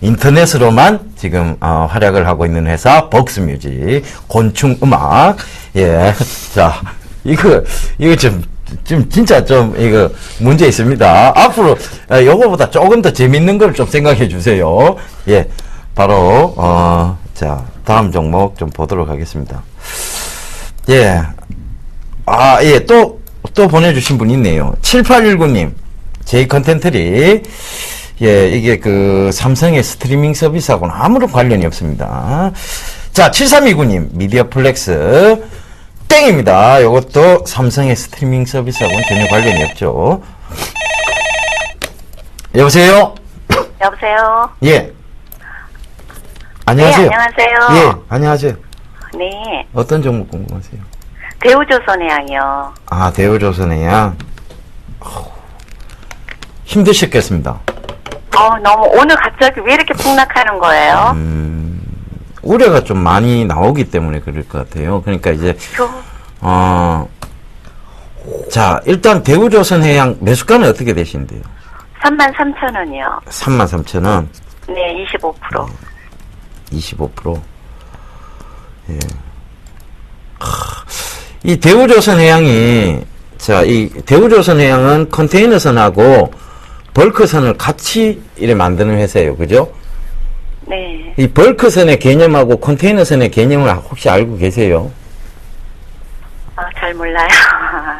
인터넷으로만 지금 활약을 하고 있는 회사 벅스 뮤직. 곤충 음악. 예. 자, 이거 좀 진짜 좀 이거 문제 있습니다. 앞으로 요거보다 조금 더 재밌는 걸 좀 생각해 주세요. 예. 바로 자, 다음 종목 좀 보도록 하겠습니다. 예. 예. 또 보내주신 분 있네요. 7819님. J-컨텐트리. 예, 이게 그 삼성의 스트리밍 서비스하고는 아무런 관련이 없습니다. 자, 7329님. 미디어 플렉스. 땡입니다. 이것도 삼성의 스트리밍 서비스하고는 전혀 관련이 없죠. 여보세요? 여보세요? 예. 안녕하세요. 네, 안녕하세요. 예, 안녕하세요. 네, 어떤 종목 궁금하세요? 대우조선해양이요. 대우조선해양. 힘드셨겠습니다. 너무 오늘 갑자기 왜 이렇게 폭락하는 거예요? 우려가 좀 많이 나오기 때문에 그럴 것 같아요. 그러니까 이제 자, 일단 대우조선해양 매수가는 어떻게 되신대요? 33,000원이요. 33,000원. 네, 25%. 25%. 예. 이 대우조선해양이, 자, 이 대우조선해양은 컨테이너선하고 벌크선을 같이 이렇게 만드는 회사예요. 그죠? 네. 이 벌크선의 개념하고 컨테이너선의 개념을 혹시 알고 계세요? 잘 몰라요.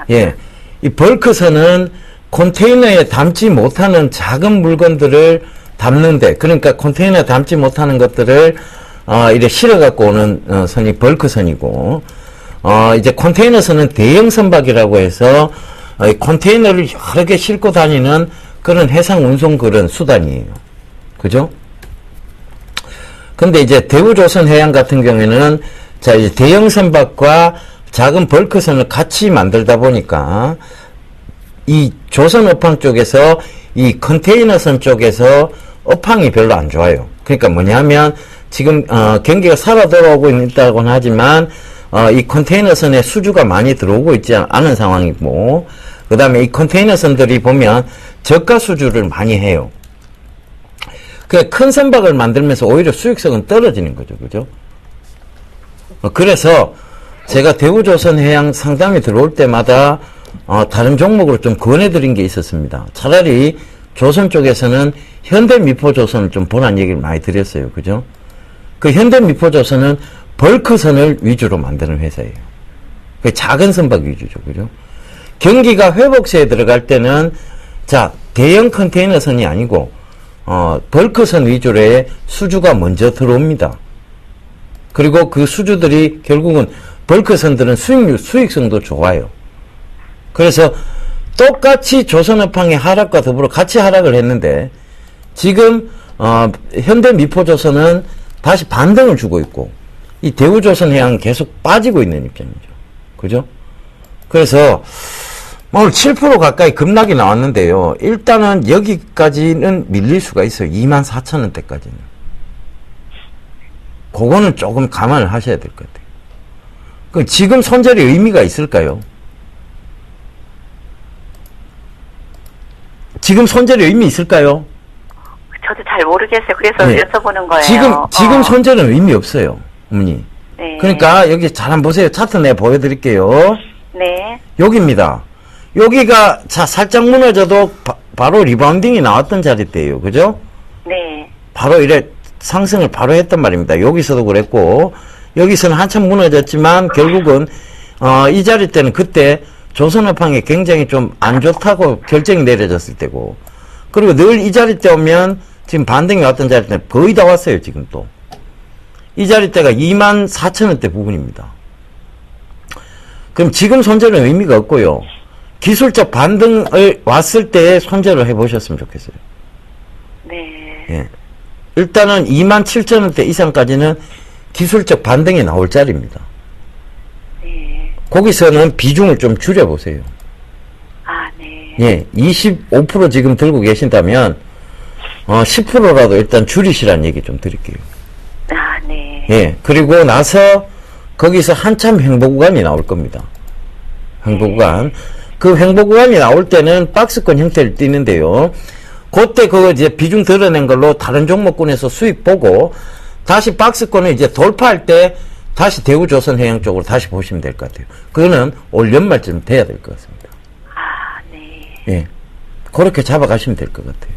예. 이 벌크선은 컨테이너에 담지 못하는 작은 물건들을 담는데, 그러니까 컨테이너에 담지 못하는 것들을, 이렇게 실어갖고 오는, 선이 벌크선이고, 이제 컨테이너선은 대형 선박이라고 해서, 컨테이너를 여러 개 싣고 다니는 그런 해상 운송 그런 수단이에요. 그죠? 근데 이제 대우조선해양 같은 경우에는, 자, 이제 대형 선박과 작은 벌크선을 같이 만들다 보니까, 이 조선업황 쪽에서 이 컨테이너선 쪽에서 업황이 별로 안 좋아요. 그러니까 뭐냐면 지금 경기가 살아 돌아오고 있다고는 하지만 이 컨테이너선에 수주가 많이 들어오고 있지 않은 상황이고, 그 다음에 이 컨테이너선들이 보면 저가 수주를 많이 해요. 큰 선박을 만들면서 오히려 수익성은 떨어지는 거죠. 그죠? 그래서 제가 대우조선해양 상담이 들어올 때마다 다른 종목으로 좀 권해드린 게 있었습니다. 차라리 조선 쪽에서는 현대미포조선을 좀 보라는 얘기를 많이 드렸어요. 그죠? 그 현대미포조선은 벌크선을 위주로 만드는 회사예요. 그 작은 선박 위주죠. 그죠? 경기가 회복세에 들어갈 때는, 자, 대형 컨테이너선이 아니고, 벌크선 위주로의 수주가 먼저 들어옵니다. 그리고 그 수주들이 결국은 벌크선들은 수익성도 좋아요. 그래서 똑같이 조선업황의 하락과 더불어 같이 하락을 했는데, 지금 현대미포조선은 다시 반등을 주고 있고, 이 대우조선해양은 계속 빠지고 있는 입장이죠. 그죠? 그래서 오늘 7% 가까이 급락이 나왔는데요. 일단은 여기까지는 밀릴 수가 있어요. 24,000원대까지는. 그거는 조금 감안을 하셔야 될 것 같아요. 그 지금 손절의 의미가 있을까요? 지금 손절의 의미 있을까요? 저도 잘 모르겠어요. 그래서 네. 여쭤보는 거예요. 지금 손절은 의미 없어요, 어머니. 네. 그러니까 여기 잘 한번 보세요. 차트 내가 보여드릴게요. 네. 여기입니다. 여기가 살짝 무너져도 바로 리바운딩이 나왔던 자리대예요. 그죠? 네. 바로 이래 상승을 바로 했단 말입니다. 여기서도 그랬고 여기서는 한참 무너졌지만 결국은 이 자리 때는 그때 조선업황이 굉장히 좀 안 좋다고 결정이 내려졌을 때고, 그리고 늘 이 자리 때 오면 지금 반등이 왔던 자리 때 거의 다 왔어요. 지금 또 이 자리 때가 24,000원대 부분입니다. 그럼 지금 손절은 의미가 없고요. 기술적 반등을 왔을 때 손절을 해보셨으면 좋겠어요. 네. 예. 일단은 27,000원대 이상까지는 기술적 반등이 나올 자리입니다. 네. 거기서는 비중을 좀 줄여보세요. 아, 네. 예, 25% 지금 들고 계신다면 10%라도 일단 줄이시라는 얘기 좀 드릴게요. 아, 네. 예, 그리고 나서 거기서 한참 횡보 구간이 나올 겁니다. 횡보 구간. 그 횡보 구간이 나올 때는 박스권 형태를 띠는데요. 그때 그거 이제 비중 드러낸 걸로 다른 종목군에서 수익 보고 다시 박스권을 이제 돌파할 때 다시 대우조선해양 쪽으로 다시 보시면 될 것 같아요. 그거는 올 연말쯤 돼야 될 것 같습니다. 아, 네. 예. 그렇게 잡아가시면 될 것 같아요.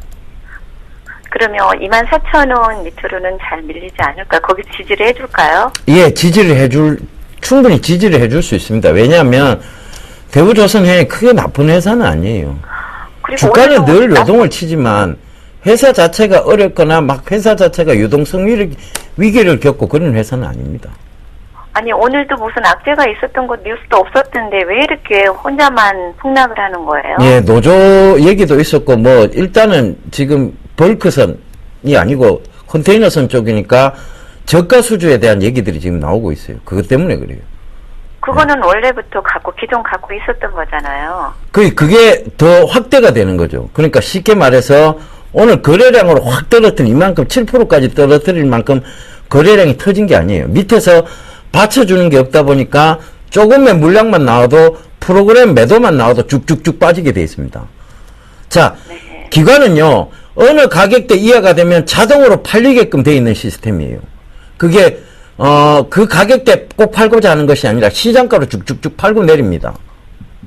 그러면 24,000원 밑으로는 잘 밀리지 않을까? 거기 지지를 해줄까요? 예, 충분히 지지를 해줄 수 있습니다. 왜냐하면 대우조선해양이 크게 나쁜 회사는 아니에요. 그리고 주가는 오늘도 늘 요동을 치지만 회사 자체가 어렵거나 막 회사 자체가 유동성 위기를 겪고 그런 회사는 아닙니다. 아니, 오늘도 무슨 악재가 있었던 것 뉴스도 없었던데 왜 이렇게 혼자만 폭락을 하는 거예요? 예, 노조 얘기도 있었고, 일단은 지금 벌크선이 아니고 컨테이너선 쪽이니까 저가 수주에 대한 얘기들이 지금 나오고 있어요. 그것 때문에 그래요. 그거는 원래부터 기존 갖고 있었던 거잖아요. 그게 더 확대가 되는 거죠. 그러니까 쉽게 말해서 오늘 거래량으로 확 떨어뜨린 이만큼 7%까지 떨어뜨릴 만큼 거래량이 터진 게 아니에요. 밑에서 받쳐주는 게 없다 보니까 조금의 물량만 나와도 프로그램 매도만 나와도 쭉쭉쭉 빠지게 돼 있습니다. 자, 네. 기관은요, 어느 가격대 이하가 되면 자동으로 팔리게끔 돼 있는 시스템이에요. 그게 그 가격대 꼭 팔고자 하는 것이 아니라 시장가로 쭉쭉쭉 팔고 내립니다.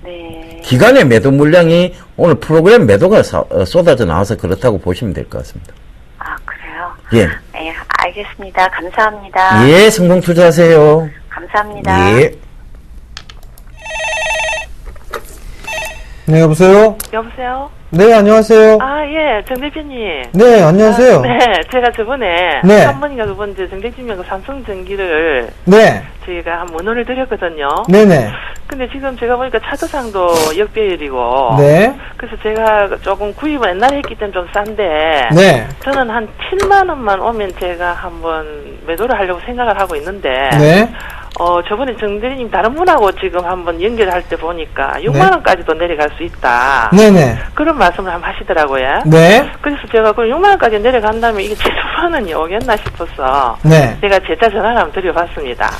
네. 기관의 매도 물량이 오늘 프로그램 매도가 쏟아져 나와서 그렇다고 보시면 될 것 같습니다. 아, 그래요? 예. 네, 알겠습니다. 감사합니다. 예, 성공 투자하세요. 감사합니다. 예. 네, 여보세요? 여보세요? 네, 안녕하세요. 아, 예, 정 대표님. 네, 안녕하세요. 아, 네, 제가 저번에 네. 한 번인가 두 번째 정대진명과 삼성전기를 네, 저희가 한 원원을 드렸거든요. 네네. 근데 지금 제가 보니까 차도상도 역배열이고. 네, 그래서 제가 조금 구입을 옛날에 했기 때문에 좀 싼데. 네, 저는 한 7만 원만 오면 제가 한번 매도를 하려고 생각을 하고 있는데. 네. 저번에 정대리님 다른 분하고 지금 한번 연결할 때 보니까 6만 원까지도 내려갈 수 있다. 네네. 그런 말씀을 한번 하시더라고요. 네, 그래서 제가 그럼 6만 원까지 내려간다면 이게 7만 원이 오겠나 싶어서 네. 제가 제자 전화를 한번 드려봤습니다.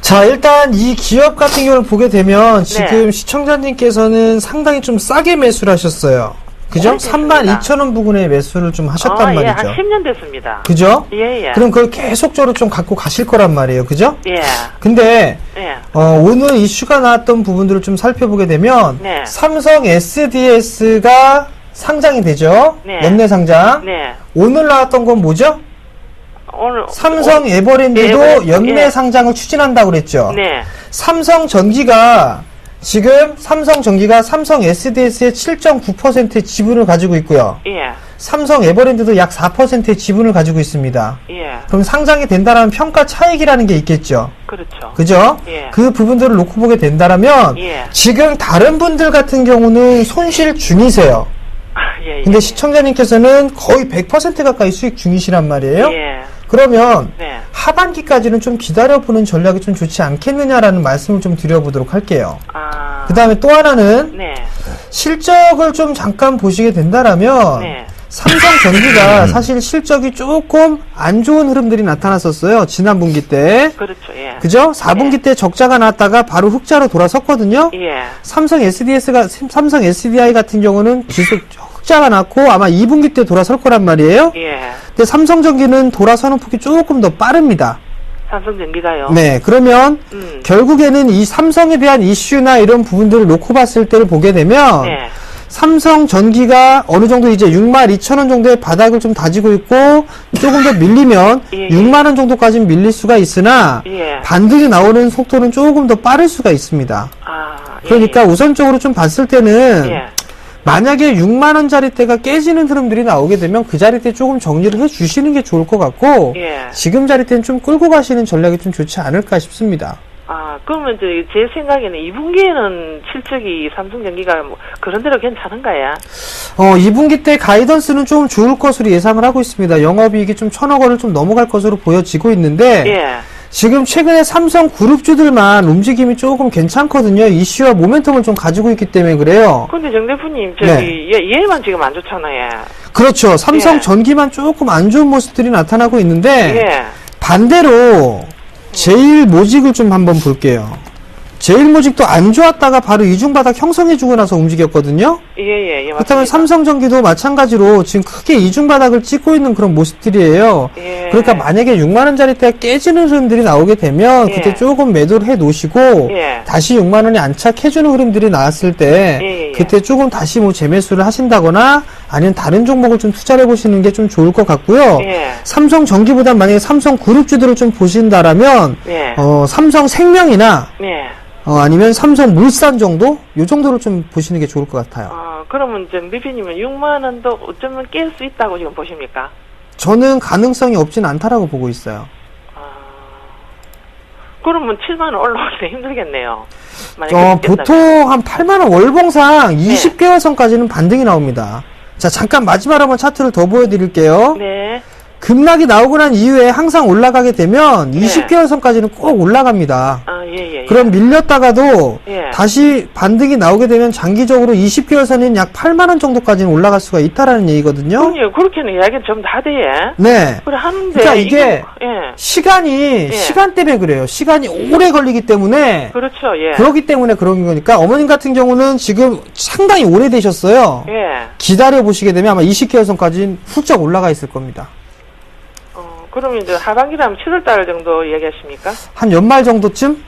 자, 일단 이 기업 같은 경우를 보게 되면 지금 시청자님께서는 상당히 좀 싸게 매수를 하셨어요. 그죠? 오래됐습니다. 32,000원 부근에 매수를 좀 하셨단 예, 말이죠. 한 10년 됐습니다. 그죠? 예, 예. 그럼 그걸 계속적으로 좀 갖고 가실 거란 말이에요. 그죠? 예, 근데 예. 오늘 이슈가 나왔던 부분들을 좀 살펴보게 되면 네. 삼성 SDS가 상장이 되죠. 네. 연내 상장. 네. 오늘 나왔던 건 뭐죠? 오늘 삼성 에버랜드도 에버랜드, 연내 예. 상장을 추진한다고 그랬죠. 네. 삼성전기가 지금 삼성 SDS의 7.9%의 지분을 가지고 있고요. 예. 삼성 에버랜드도 약 4%의 지분을 가지고 있습니다. 예. 그럼 상장이 된다라는 평가 차익이라는 게 있겠죠. 그렇죠. 그죠? 예. 그 부분들을 놓고 보게 된다라면 예. 지금 다른 분들 같은 경우는 손실 중이세요. 예, 예. 근데 시청자님께서는 거의 100% 가까이 수익 중이시란 말이에요. 예. 그러면 네. 하반기까지는 좀 기다려보는 전략이 좀 좋지 않겠느냐라는 말씀을 좀 드려보도록 할게요. 아. 그 다음에 또 하나는 네. 실적을 좀 잠깐 보시게 된다라면 네. 삼성전기가 사실 실적이 조금 안 좋은 흐름들이 나타났었어요. 지난 분기 때. 그렇죠. 예. 그죠? 4분기 때 적자가 나왔다가 바로 흑자로 돌아섰거든요. 예. 삼성 SDI 같은 경우는 흑자가 났고 아마 2분기 때 돌아설 거란 말이에요. 예. 근데 삼성전기는 돌아서는 폭이 조금 더 빠릅니다. 삼성전기가요. 네, 그러면 결국에는 이 삼성에 대한 이슈나 이런 부분들을 놓고 봤을 때를 보게 되면 네. 삼성전기가 어느 정도 이제 62,000원 정도의 바닥을 좀 다지고 있고 조금 더 밀리면 예. 6만 원 정도까지는 밀릴 수가 있으나 예. 반등이 나오는 속도는 조금 더 빠를 수가 있습니다. 아, 예. 그러니까 우선적으로 좀 봤을 때는 예. 만약에 6만 원짜리대가 깨지는 흐름들이 나오게 되면 그 자리대 조금 정리를 해 주시는 게 좋을 것 같고 예. 지금 자리대는 좀 끌고 가시는 전략이 좀 좋지 않을까 싶습니다. 아, 그러면 제 생각에는 2분기에는 실적이 삼성전기가 뭐 그런 대로 괜찮은가요? 2분기 때 가이던스는 좀 좋을 것으로 예상을 하고 있습니다. 영업이익이 좀 1,000억 원을 좀 넘어갈 것으로 보여지고 있는데 예. 지금 최근에 삼성 그룹주들만 움직임이 조금 괜찮거든요. 이슈와 모멘텀을 좀 가지고 있기 때문에 그래요. 근데 정 대표님, 네. 얘만 지금 안 좋잖아요. 그렇죠. 삼성 예. 전기만 조금 안 좋은 모습들이 나타나고 있는데 예. 반대로 제일모직을 좀 한번 볼게요. 제일모직도 안 좋았다가 바로 이중바닥 형성해주고 나서 움직였거든요. 예, 그렇다면 맞습니다. 삼성전기도 마찬가지로 지금 크게 이중바닥을 찍고 있는 그런 모습들이에요. 예. 그러니까 만약에 6만원짜리대가 깨지는 흐름들이 나오게 되면 예. 그때 조금 매도를 해 놓으시고 예. 다시 6만원이 안착해주는 흐름들이 나왔을 때 예. 그때 조금 다시 뭐 재매수를 하신다거나 아니면 다른 종목을 좀 투자를 해보시는 게 좀 좋을 것 같고요. 예. 삼성전기보다 만약에 삼성그룹주들을 좀 보신다라면 예. 삼성생명이나 예. 아니면 삼성물산 정도? 요 정도를 좀 보시는 게 좋을 것 같아요. 그러면 정 대표님은 6만 원도 어쩌면 깰 수 있다고 지금 보십니까? 저는 가능성이 없진 않다라고 보고 있어요. 그러면 7만 원 올라올 때 힘들겠네요. 만약에 보통 한 8만원 월봉상 20개월 선까지는 반등이 나옵니다. 자, 잠깐 마지막으로 한번 차트를 더 보여드릴게요. 네. 급락이 나오고 난 이후에 항상 올라가게 되면 20개월 선까지는 꼭 올라갑니다. 예. 그럼 밀렸다가도 예. 다시 반등이 나오게 되면 장기적으로 20개월 선인 약 8만원 정도까지는 올라갈 수가 있다라는 얘기거든요. 그럼요. 그렇게는 이야기는 좀 다 돼. 네. 그래 하는데 그러니까 이게 예. 시간 때문에 그래요. 시간이 오래 걸리기 때문에 그렇죠. 예. 그렇기 때문에 그런 거니까 어머님 같은 경우는 지금 상당히 오래되셨어요. 예. 기다려 보시게 되면 아마 20개월 선까지는 훌쩍 올라가 있을 겁니다. 그러면 이제 하반기라면 7월달 정도 얘기하십니까? 한 연말 정도쯤?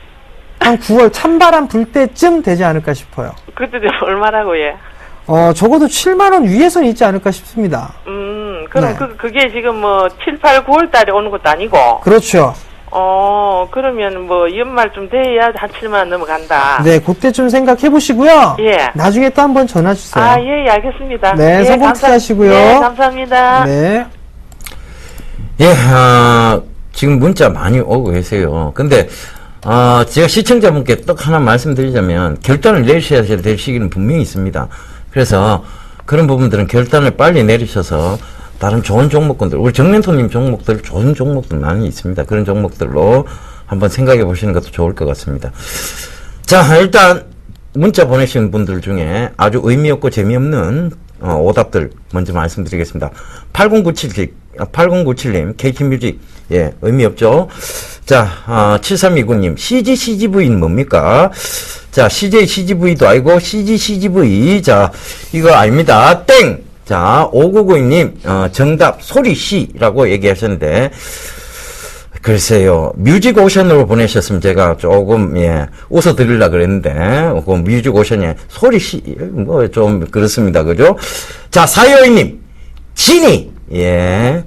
한 9월 찬바람 불 때쯤 되지 않을까 싶어요. 그때 되면 얼마라고 예? 적어도 7만원 위에선 있지 않을까 싶습니다. 그럼 네. 그게 지금 뭐 7, 8, 9월 달에 오는 것도 아니고. 그렇죠. 그러면 뭐 연말 좀 돼야 한 7만 원 넘어간다. 네, 그때쯤 생각해 보시고요. 예. 나중에 또 한번 전화 주세요. 예, 알겠습니다. 네, 예, 성공 투자하시고요. 네, 감사합니다. 네. 예, 지금 문자 많이 오고 계세요. 근데, 제가 시청자분께 딱 하나 말씀드리자면, 결단을 내리셔야 될 시기는 분명히 있습니다. 그래서, 그런 부분들은 결단을 빨리 내리셔서, 다른 좋은 종목군들, 우리 정멘토님 종목들, 좋은 종목들 많이 있습니다. 그런 종목들로 한번 생각해 보시는 것도 좋을 것 같습니다. 자, 일단, 문자 보내신 분들 중에 아주 의미 없고 재미없는, 오답들 먼저 말씀드리겠습니다. 8097님, KT뮤직, 예, 의미 없죠? 자, 7329님, CGV는 뭡니까? 자, CJCGV도 아니고, CGCGV. 자, 이거 아닙니다. 땡! 자, 5992님, 정답, 소리씨라고 얘기하셨는데, 글쎄요, 뮤직오션으로 보내셨으면 제가 조금, 예, 웃어드리려고 그랬는데, 그 뮤직오션에 소리씨, 뭐, 좀, 그렇습니다. 그죠? 자, 4252님, 지니! 예,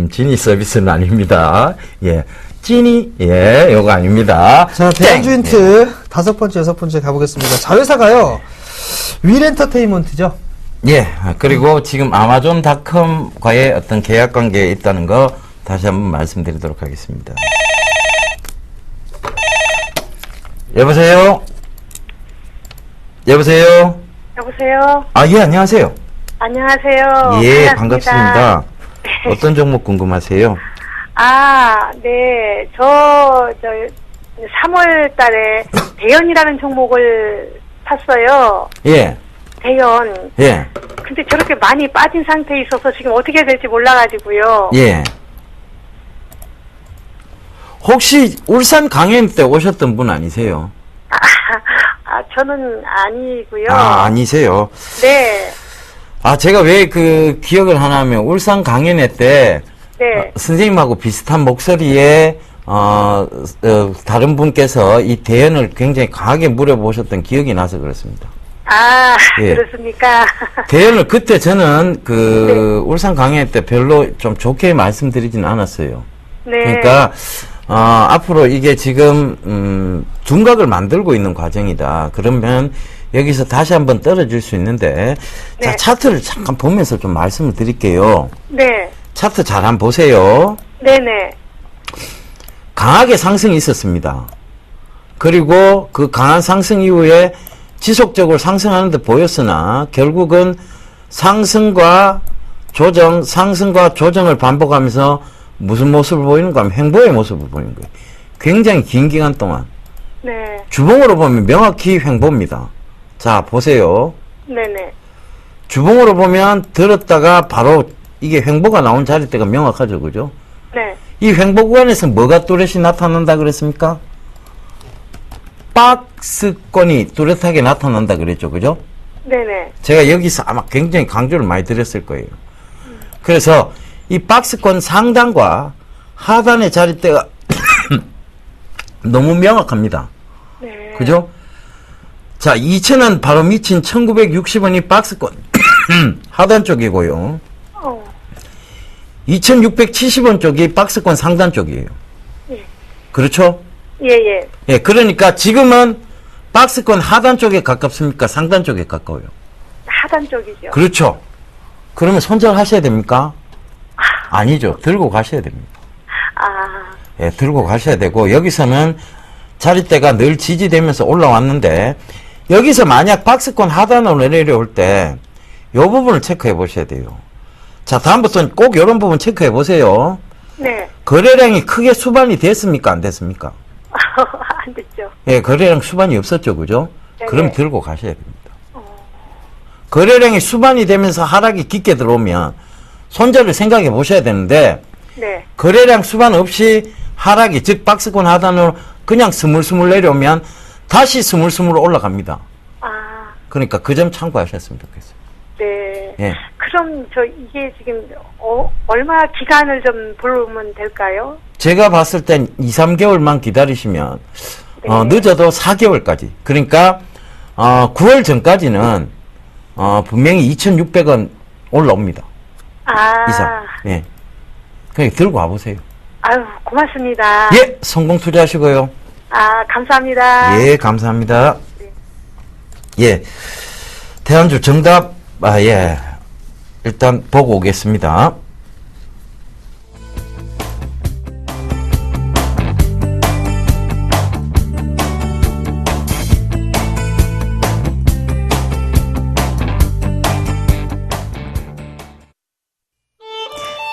지니 서비스는 아닙니다. 예, 지니, 예, 요거 아닙니다. 자, 대한주인트 다섯 번째, 여섯 번째 가보겠습니다. 자회사가요, 윌엔터테인먼트죠. 예, 그리고 지금 아마존닷컴과의 어떤 계약 관계에 있다는 거 다시 한번 말씀드리도록 하겠습니다. 여보세요? 여보세요? 여보세요? 예, 안녕하세요. 안녕하세요. 예, 반갑습니다. 네. 어떤 종목 궁금하세요? 네. 3월 달에 대연이라는 종목을 샀어요. 예, 대연. 예, 근데 저렇게 많이 빠진 상태에 있어서 지금 어떻게 해야 될지 몰라가지고요. 예. 혹시 울산 강연 때 오셨던 분 아니세요? 저는 아니고요. 아니세요. 네. 제가 왜 그 기억을 하나 하면 울산 강연회 때 네. 선생님하고 비슷한 목소리에 다른 분께서 이 대연을 굉장히 강하게 물어보셨던 기억이 나서 그렇습니다. 아, 예. 그렇습니까? 대연을 그때 저는 울산 강연회 때 별로 좀 좋게 말씀드리진 않았어요. 네. 그러니까 앞으로 이게 지금 둔각을 만들고 있는 과정이다. 그러면 여기서 다시 한번 떨어질 수 있는데 자, 네. 차트를 잠깐 보면서 좀 말씀을 드릴게요. 네. 차트 잘 한번 보세요. 네네. 강하게 상승이 있었습니다. 그리고 그 강한 상승 이후에 지속적으로 상승하는 듯 보였으나 결국은 상승과 조정을 반복하면서 무슨 모습을 보이는가 하면 횡보의 모습을 보이는 거예요. 굉장히 긴 기간 동안. 네. 주봉으로 보면 명확히 횡보입니다. 자, 보세요. 네네. 주봉으로 보면 들었다가 바로 이게 횡보가 나온 자리대가 명확하죠. 그죠? 네. 이 횡보 구간에서 뭐가 뚜렷이 나타난다 그랬습니까? 박스권이 뚜렷하게 나타난다 그랬죠. 그죠? 네네. 제가 여기서 아마 굉장히 강조를 많이 드렸을 거예요. 그래서 이 박스권 상단과 하단의 자리대가 너무 명확합니다. 네. 그죠? 자, 2,000원 바로 미친 1960원이 박스권 하단 쪽이고요. 2,670원 쪽이 박스권 상단 쪽이에요. 예. 그렇죠? 예. 예, 그러니까 지금은 박스권 하단 쪽에 가깝습니까? 상단 쪽에 가까워요. 하단 쪽이죠. 그렇죠. 그러면 손절하셔야 됩니까? 아니죠. 들고 가셔야 됩니다. 아, 예, 들고 가셔야 되고, 여기서는 자리대가 늘 지지되면서 올라왔는데, 여기서 만약 박스권 하단으로 내려올 때, 요 부분을 체크해 보셔야 돼요. 자, 다음부터는 꼭 이런 부분 체크해 보세요. 네. 거래량이 크게 수반이 됐습니까? 안 됐습니까? 안 됐죠. 예, 거래량 수반이 없었죠. 그죠? 네. 그럼 들고 가셔야 됩니다. 거래량이 수반이 되면서 하락이 깊게 들어오면 손절을 생각해 보셔야 되는데, 네. 거래량 수반 없이 하락이, 즉 박스권 하단으로 그냥 스물스물 내려오면 다시 스물스물 올라갑니다. 아, 그러니까 그 점 참고하셨으면 좋겠어요. 네. 예. 그럼 이게 지금 얼마 기간을 좀 보면 될까요? 제가 봤을 땐 2, 3개월만 기다리시면 네. 늦어도 4개월까지. 그러니까 9월 전까지는 분명히 2,600원 올라옵니다. 아, 이상. 예. 그냥 들고 와보세요. 아유, 고맙습니다. 예, 성공 투자하시고요. 아, 감사합니다. 예, 감사합니다. 예, 대한주 정답, 예, 일단 보고 오겠습니다.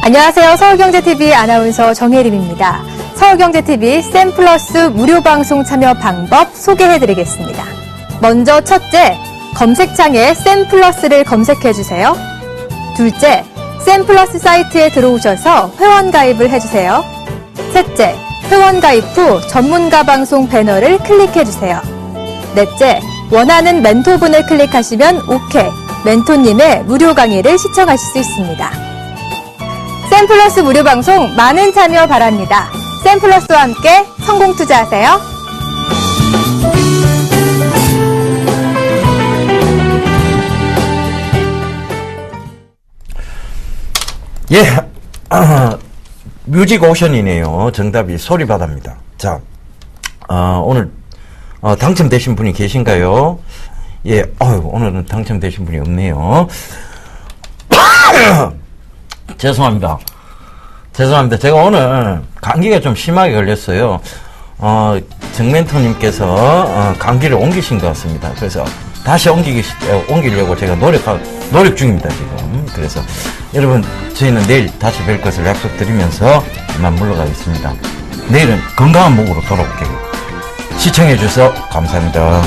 안녕하세요. 서울경제TV 아나운서 정혜림입니다. 서울경제TV 쌤플러스 무료 방송 참여 방법 소개해드리겠습니다. 먼저 첫째, 검색창에 쌤플러스를 검색해주세요. 둘째, 쌤플러스 사이트에 들어오셔서 회원 가입을 해주세요. 셋째, 회원 가입 후 전문가 방송 배너를 클릭해주세요. 넷째, 원하는 멘토분을 클릭하시면 오케이, 멘토님의 무료 강의를 시청하실 수 있습니다. 쌤플러스 무료 방송 많은 참여 바랍니다. 쌤플러스와 함께 성공 투자하세요. 예, 뮤직 오션이네요. 정답이 소리바다입니다. 자, 오늘 당첨되신 분이 계신가요? 예, 오늘은 당첨되신 분이 없네요. 죄송합니다. 제가 오늘 감기가 좀 심하게 걸렸어요. 정멘토님께서 감기를 옮기신 것 같습니다. 그래서 다시 옮기려고 제가 노력 중입니다, 지금. 그래서 여러분, 저희는 내일 다시 뵐 것을 약속드리면서 이만 물러가겠습니다. 내일은 건강한 목으로 돌아올게요. 시청해주셔서 감사합니다.